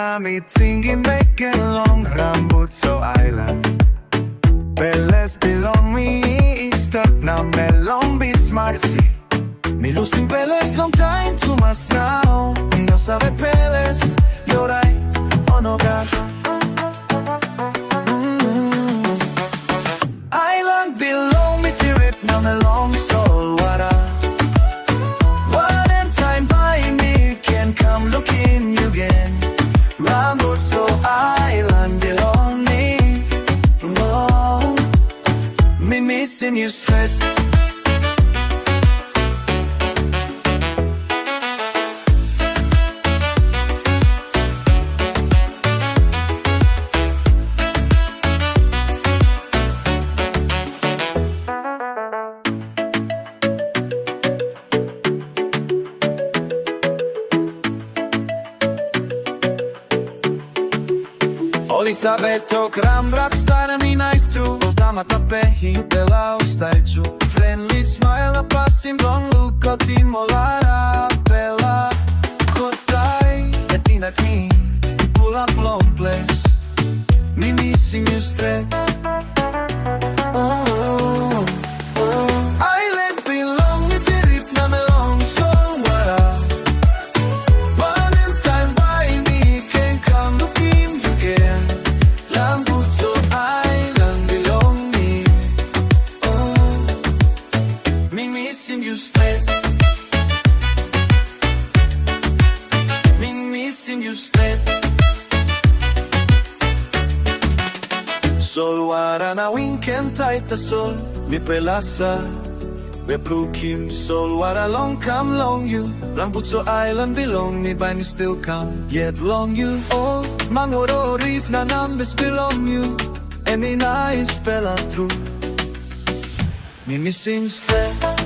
na meeting make along Rambutso Island. Peles Bilong me stuck na melong Bismarck. Me losing Peles long time to mas now. No sabe Peles, you're right, oh no God. Island belong me to rip na melong soul wara. One time by me can come looking you again. Rambutso Island belong me. Oh, me missing you straight. Oli sabeto krambrat stara mi najstru Tama tapehi pela ostajču Friendly smile a passing blonde look Al ti molara pela Kotaj Let me not me Pull up long place Me missing you stress. Oh, Island belong me dirip na melong so wara. One time by me can come looking you again. Rambutso Island belong me. Oh, me missing you straight. Me missing you straight. Sol wara na winken tight the sol. Mi pelasa. We plukim sol wara long come long you. Rambutso Island belong me by me still come. Yet long you. Oh, mangoro reef na numbers belong you. And me nice pela true. Me missing step.